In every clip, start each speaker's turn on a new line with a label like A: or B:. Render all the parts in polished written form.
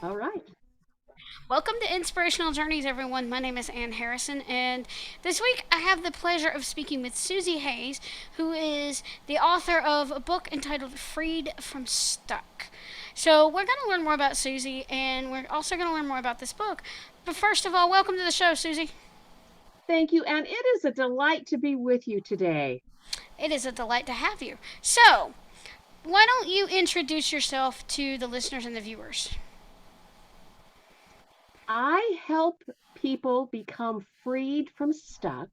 A: All right.
B: Welcome to Inspirational Journeys, everyone. My name is Ann Harrison, and this week I have the pleasure of speaking with Susie Hayes, who is the author of a book entitled Freed from Stuck. So, we're going to learn more about Susie, and we're also going to learn more about this book. But first of all, welcome to the show, Susie.
A: Thank you. And it is a delight to be with you today.
B: It is a delight to have you. So, why don't you introduce yourself to the listeners and the viewers?
A: I help people become freed from stuck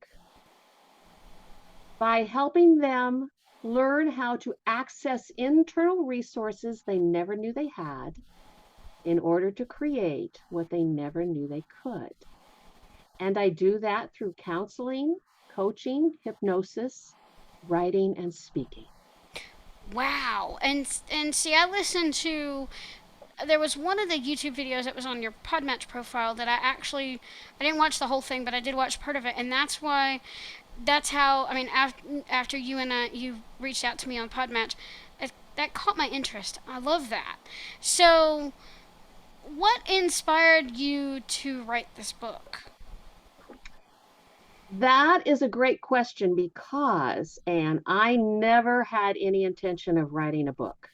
A: by helping them learn how to access internal resources they never knew they had in order to create what they never knew they could. And I do that through counseling, coaching, hypnosis, writing, and speaking.
B: Wow. And see, I listened to there was one of the YouTube videos that was on your Podmatch profile that I didn't watch the whole thing, but I did watch part of it, and that's how I mean after you reached out to me on Podmatch, that caught my interest. I love that. So, what inspired you to write this book?
A: That is a great question because, and I never had any intention of writing a book.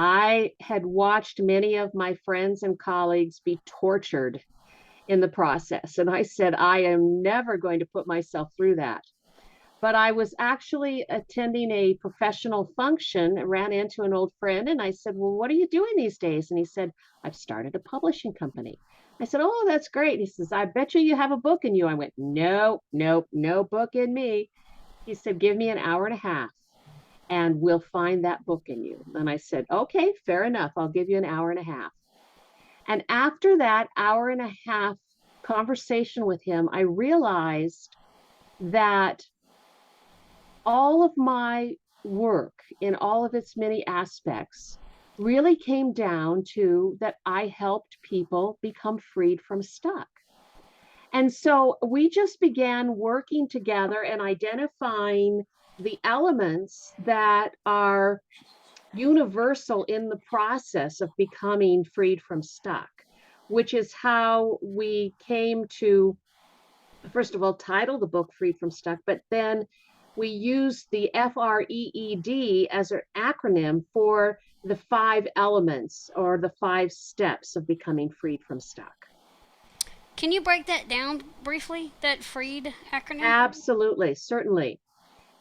A: I had watched many of my friends and colleagues be tortured in the process. And I said, I am never going to put myself through that. But I was actually attending a professional function, ran into an old friend, and I said, well, what are you doing these days? And he said, I've started a publishing company. I said, oh, that's great. He says, I bet you have a book in you. I went, no, no, no book in me. He said, give me an hour and a half and we'll find that book in you. And I said, okay, fair enough. I'll give you an hour and a half. And after that hour and a half conversation with him, I realized that all of my work in all of its many aspects really came down to that I helped people become freed from stuck. And so we just began working together and identifying the elements that are universal in the process of becoming freed from stuck, which is how we came to, first of all, title the book Freed from Stuck, but then we used the FREED as an acronym for the five elements or the five steps of becoming freed from stuck.
B: Can you break that down briefly? That Freed acronym?
A: Absolutely, certainly.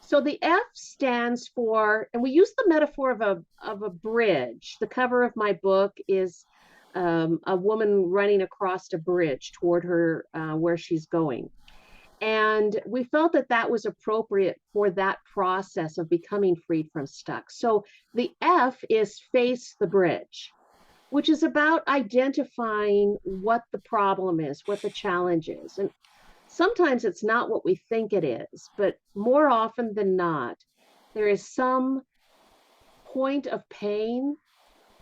A: So the F stands for, and we use the metaphor of a bridge. The cover of my book is a woman running across a bridge toward her where she's going. And we felt that that was appropriate for that process of becoming freed from stuck. So the F is face the bridge, which is about identifying what the problem is, what the challenge is. And sometimes it's not what we think it is, but more often than not, there is some point of pain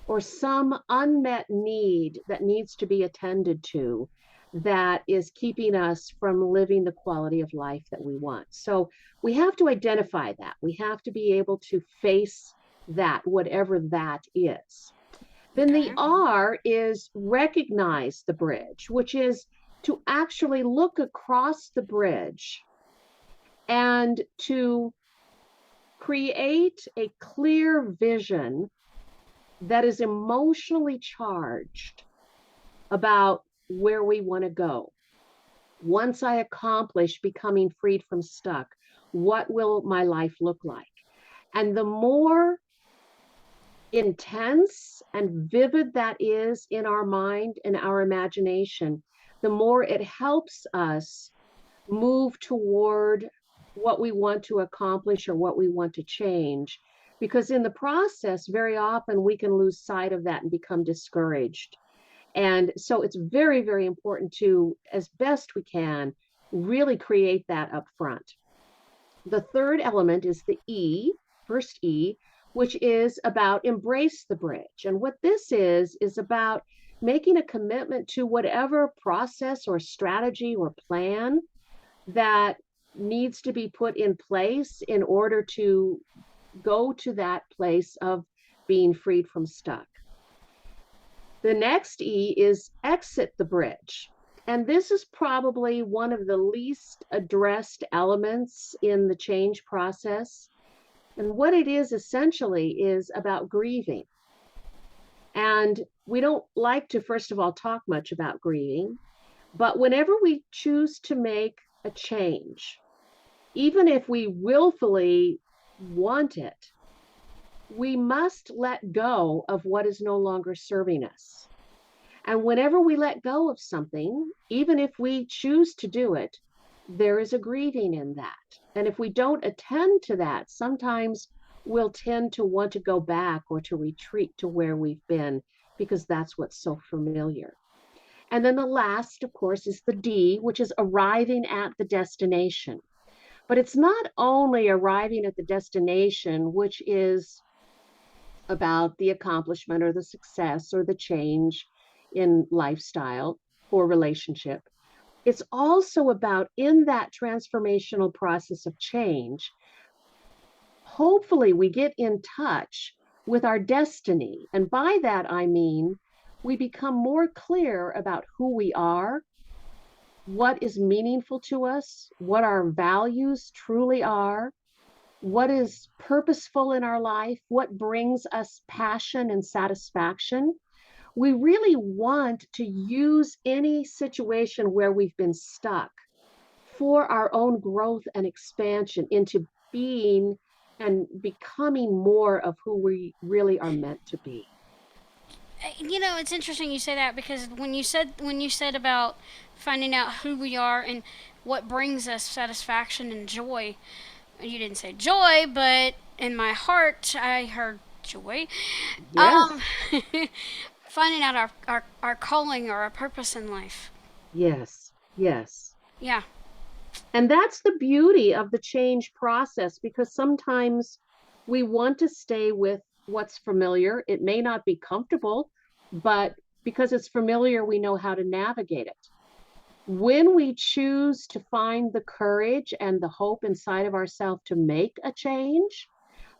A: or some unmet need that needs to be attended to that is keeping us from living the quality of life that we want. So we have to identify that. We have to be able to face that, whatever that is. Then the
B: Okay.
A: R is recognize the bridge, which is to actually look across the bridge and to create a clear vision that is emotionally charged about where we want to go. Once I accomplish becoming freed from stuck, what will my life look like? And the more intense and vivid that is in our mind and our imagination, the more it helps us move toward what we want to accomplish or what we want to change. Because in the process, very often we can lose sight of that and become discouraged. And so it's very, very important to, as best we can, really create that up front. The third element is the E, first E, which is about embrace the bridge. And what this is about making a commitment to whatever process or strategy or plan that needs to be put in place in order to go to that place of being freed from stuck. The next E is exit the bridge. And this is probably one of the least addressed elements in the change process. And what it is essentially is about grieving. And we don't like to, first of all, talk much about grieving, but whenever we choose to make a change, even if we willfully want it, we must let go of what is no longer serving us. And whenever we let go of something, even if we choose to do it, there is a grieving in that. And if we don't attend to that, sometimes we'll tend to want to go back or to retreat to where we've been because that's what's so familiar. And then the last, of course, is the D, which is arriving at the destination. But it's not only arriving at the destination, which is about the accomplishment or the success or the change in lifestyle or relationship. It's also about in that transformational process of change, hopefully we get in touch with our destiny. And by that, I mean, we become more clear about who we are, what is meaningful to us, what our values truly are, what is purposeful in our life, what brings us passion and satisfaction. We really want to use any situation where we've been stuck for our own growth and expansion into being and becoming more of who we really are meant to be.
B: You know, it's interesting you say that because when you said about finding out who we are and what brings us satisfaction and joy, you didn't say joy, but in my heart I heard joy. Um,
A: Yes,
B: finding out our calling or our purpose in life.
A: yes, yes.
B: Yeah.
A: And that's the beauty of the change process because sometimes we want to stay with what's familiar. It may not be comfortable, but because it's familiar, we know how to navigate it. When we choose to find the courage and the hope inside of ourselves to make a change,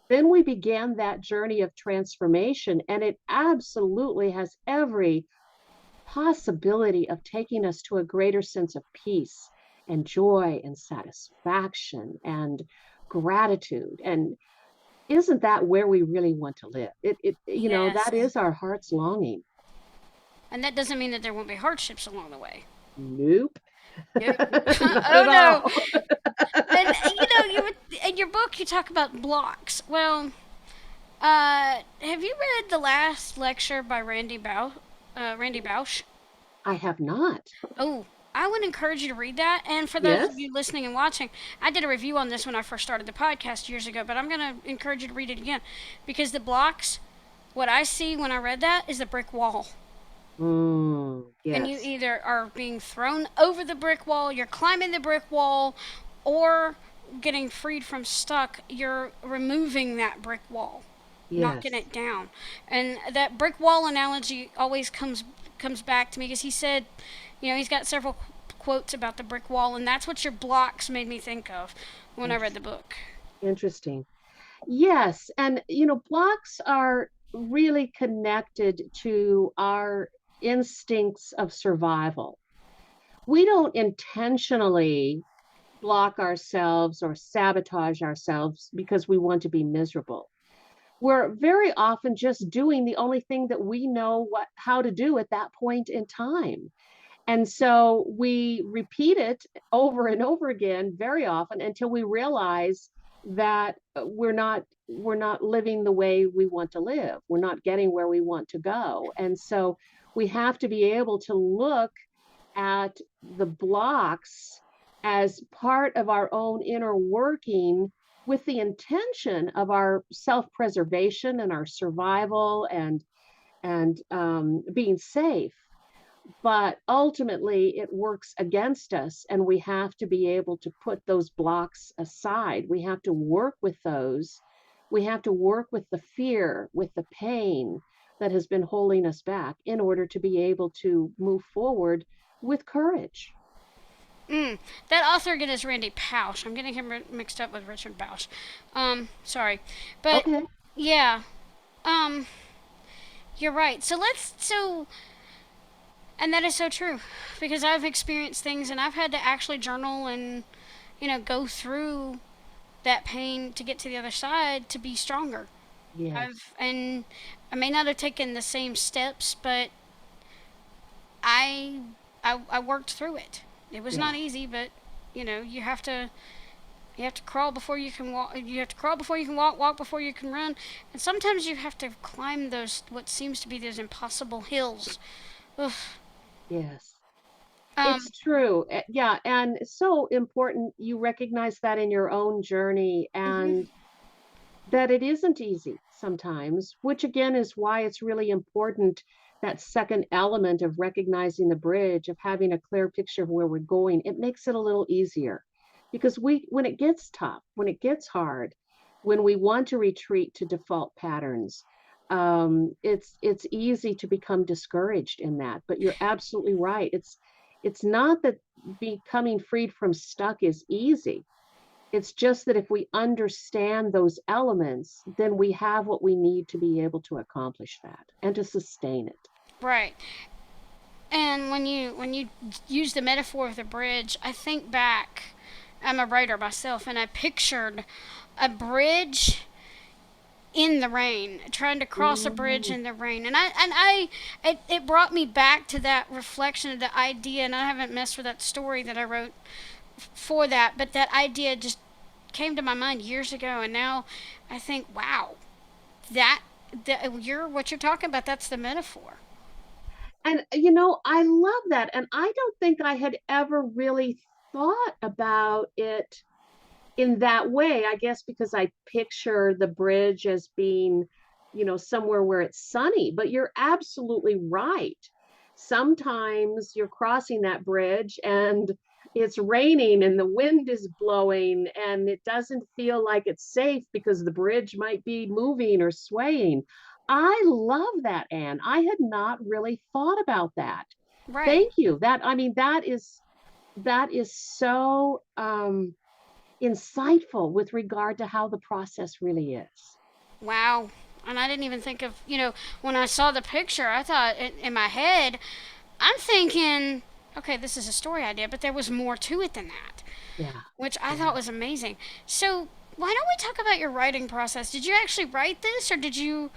A: then we began that journey of transformation. And it absolutely has every possibility of taking us to a greater sense of peace and joy and satisfaction and gratitude. And isn't that where we really want to live?
B: Yes.
A: That is our heart's longing.
B: And that doesn't mean that there won't be hardships along the way.
A: Nope,
B: Yep.
A: not
B: Oh
A: at
B: no.
A: all.
B: And in your book you talk about blocks. Well, have you read the last lecture by Randy Bausch?
A: I have not.
B: Oh, I would encourage you to read that. And for those of
A: Yes.
B: you listening and watching, I did a review on this when I first started the podcast years ago, but I'm going to encourage you to read it again because the blocks, what I see when I read that is the brick wall. And you
A: Yes.
B: either are being thrown over the brick wall, you're climbing the brick wall, or getting freed from stuck, you're removing that brick wall, knocking
A: Yes.
B: it down. And that brick wall analogy always comes back to me because he said, you know, he's got several quotes about the brick wall, and that's what your blocks made me think of when I read the
A: Interesting.
B: book.
A: Interesting. Yes. And, blocks are really connected to our instincts of survival. We don't intentionally block ourselves or sabotage ourselves because we want to be miserable. We're very often just doing the only thing that we know how to do at that point in time. And so we repeat it over and over again very often until we realize that we're not living the way we want to live. We're not getting where we want to go. And so we have to be able to look at the blocks as part of our own inner working with the intention of our self-preservation and our survival and being safe, but ultimately it works against us and we have to be able to put those blocks aside. We have to work with those. We have to work with the fear, with the pain that has been holding us back in order to be able to move forward with courage.
B: Mm. That author again is Randy Pausch. I'm getting him mixed up with Richard Bausch. Sorry, but
A: Okay.
B: yeah. Um, You're right. And that is so true because I've experienced things and I've had to actually journal and, go through that pain to get to the other side to be stronger.
A: Yes,
B: And I may not have taken the same steps, but I, I worked through it. It was not
A: yeah.
B: easy, but you have to crawl before you can walk. You have to crawl before you can walk, walk before you can run, and sometimes you have to climb those what seems to be those impossible hills. Ugh.
A: Yes.
B: Um.
A: It's true. Yeah, and it's so important you recognize that in your own journey
B: Mhm.
A: and that it isn't easy sometimes, which again is why it's really important that second element of recognizing the bridge, of having a clear picture of where we're going. It makes it a little easier because when it gets tough, when it gets hard, when we want to retreat to default patterns, it's easy to become discouraged in that. But you're absolutely right. It's not that becoming freed from stuck is easy. It's just that if we understand those elements, then we have what we need to be able to accomplish that and to sustain it.
B: Right. And when you use the metaphor of the bridge, I think back. I'm a writer myself, and I pictured a bridge in the rain, trying to cross a bridge
A: Mm.
B: in the rain, it brought me back to that reflection of the idea. And I haven't messed with that story that I wrote for that, but that idea just came to my mind years ago, and now I think, wow, that you're what you're talking about. That's the metaphor.
A: And I love that. And I don't think I had ever really thought about it in that way, I guess because I picture the bridge as being, somewhere where it's sunny, but you're absolutely right. Sometimes you're crossing that bridge and it's raining and the wind is blowing and it doesn't feel like it's safe because the bridge might be moving or swaying. I love that, Anne. I had not really thought about that.
B: Right.
A: Thank you. That is so insightful with regard to how the process really is.
B: Wow. And I didn't even think of, when I saw the picture, I thought in my head, I'm thinking, okay, this is a story idea, but there was more to it than that,
A: Yeah,
B: which I thought
A: yeah.
B: was amazing. So, why don't we talk about your writing process? Did you actually write this, or did the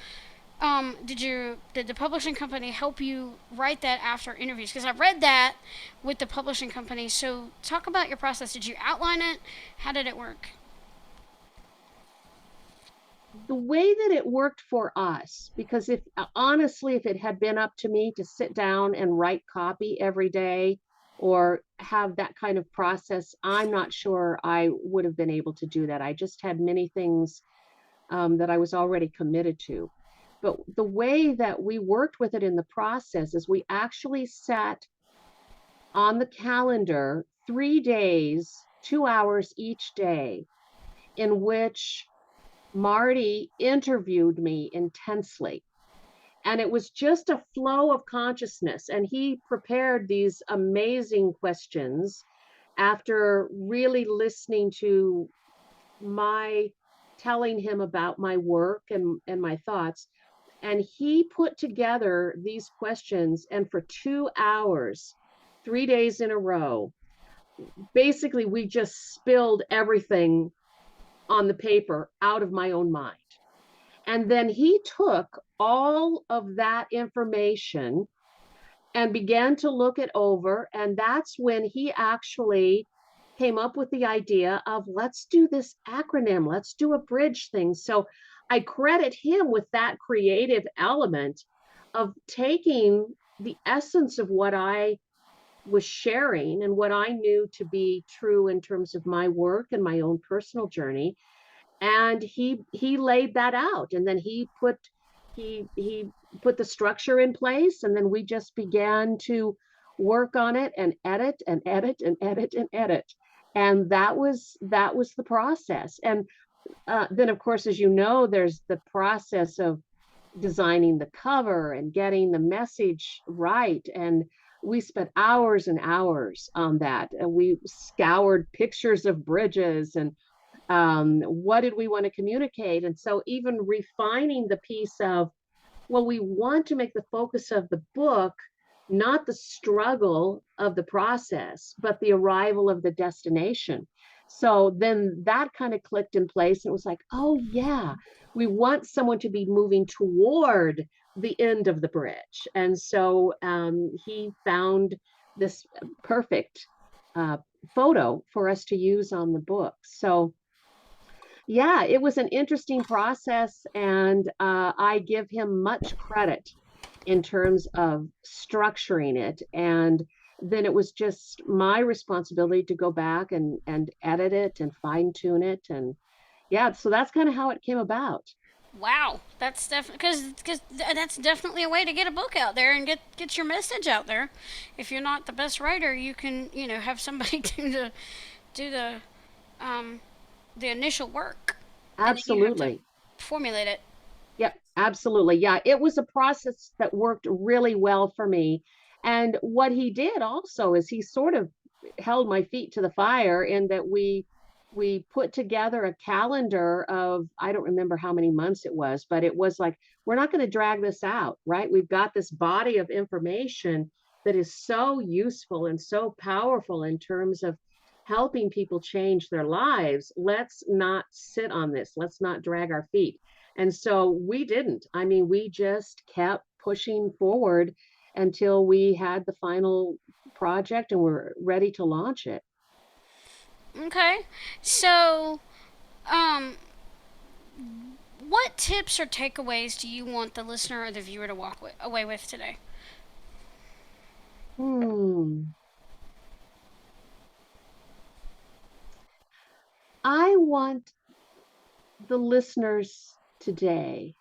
B: publishing company help you write that after interviews? Because I read that with the publishing company. So, talk about your process. Did you outline it? How did it work?
A: The way that it worked for us, because if honestly, if it had been up to me to sit down and write copy every day or have that kind of process, I'm not sure I would have been able to do that. I just had many things that I was already committed to. But the way that we worked with it in the process is we actually sat on the calendar 3 days, 2 hours each day, in which Marty interviewed me intensely. And it was just a flow of consciousness. And he prepared these amazing questions after really listening to my telling him about my work and my thoughts. And he put together these questions. And for 2 hours, 3 days in a row, basically, we just spilled everything on the paper out of my own mind. And then he took all of that information and began to look it over. And that's when he actually came up with the idea of let's do this acronym, let's do a bridge thing. So I credit him with that creative element of taking the essence of what I was sharing and what I knew to be true in terms of my work and my own personal journey, and he laid that out, and then he put the structure in place, and then we just began to work on it and edit and edit and edit and edit, and that was the process. And then of course, as you know, there's the process of designing the cover and getting the message right, and we spent hours and hours on that, and we scoured pictures of bridges and what did we want to communicate. And so even refining the piece of Well, we want to make the focus of the book not the struggle of the process, but the arrival of the destination. So then that kind of clicked in place. And it was like, oh, yeah, we want someone to be moving toward the end of the bridge. And so he found this perfect uh, photo for us to use on the book. So yeah, it was an interesting process, and I give him much credit in terms of structuring it. And then it was just my responsibility to go back and edit it and fine tune it. And yeah, so that's kind of how it came about.
B: Wow, that's definitely because that's definitely a way to get a book out there and get your message out there. If you're not the best writer, you can have somebody do um, the initial work, and then you have to
A: Absolutely.
B: formulate it.
A: Yep, absolutely. Yeah, it was a process that worked really well for me. And what he did also is he sort of held my feet to the fire in that we put together a calendar of I don't remember how many months it was, but it was like we're not going to drag this out, right? We've got this body of information that is so useful and so powerful in terms of helping people change their lives. Let's not sit on this. Let's not drag our feet. And so we didn't. I mean, we just kept pushing forward until we had the final project and we're ready to launch it.
B: Okay, so um, what tips or takeaways do you want the listener or the viewer to away with today?
A: Hmm. I want the listeners today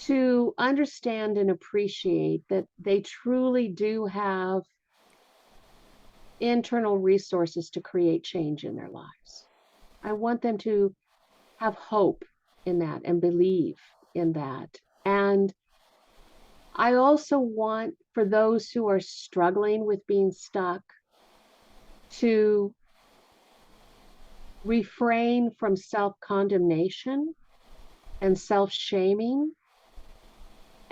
A: to understand and appreciate that they truly do have internal resources to create change in their lives. I want them to have hope in that and believe in that. And I also want for those who are struggling with being stuck to refrain from self condemnation and self shaming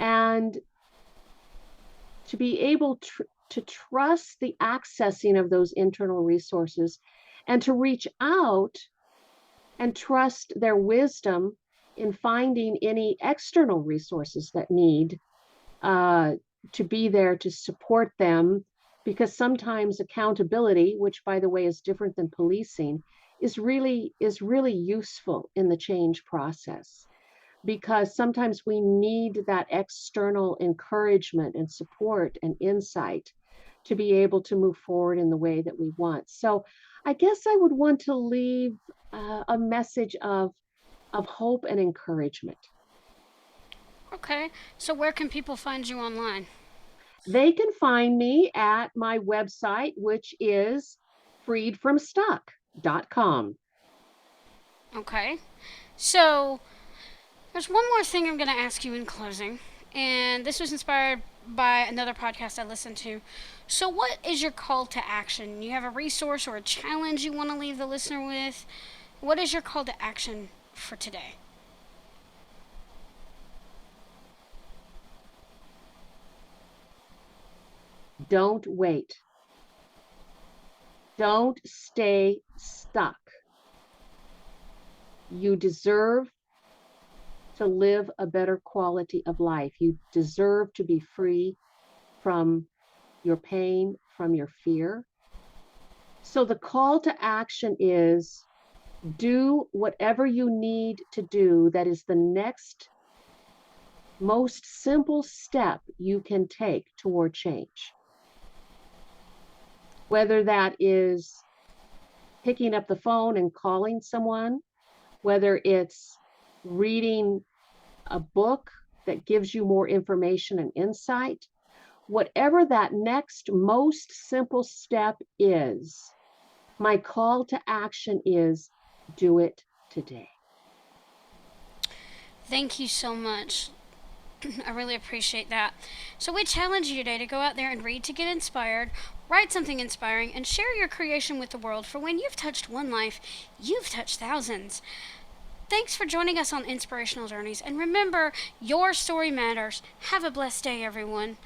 A: and to be able to trust the accessing of those internal resources and to reach out and trust their wisdom in finding any external resources that need uh, to be there to support them because sometimes accountability, which by the way is different than policing, is really useful in the change process because sometimes we need that external encouragement and support and insight to be able to move forward in the way that we want. So I guess I would want to leave a message of hope and encouragement.
B: Okay, so where can people find you online?
A: They can find me at my website, which is freedfromstuck.com.
B: Okay, so there's one more thing I'm going to ask you in closing, and this was inspired by another podcast I listened to. So, what is your call to action? You have a resource or a challenge you want to leave the listener with? What is your call to action for today?
A: Don't wait. Don't stay stuck. You deserve to live a better quality of life. You deserve to be free from your pain, from your fear. So the call to action is do whatever you need to do that is the next most simple step you can take toward change. Whether that is picking up the phone and calling someone, whether it's reading a book that gives you more information and insight, whatever that next most simple step is, my call to action is do it today.
B: Thank you so much. I really appreciate that. So, we challenge you today to go out there and read to get inspired, write something inspiring, and share your creation with the world. For when you've touched one life, you've touched thousands. thanks for joining us on Inspirational Journeys. And remember, your story matters. Have a blessed day, everyone.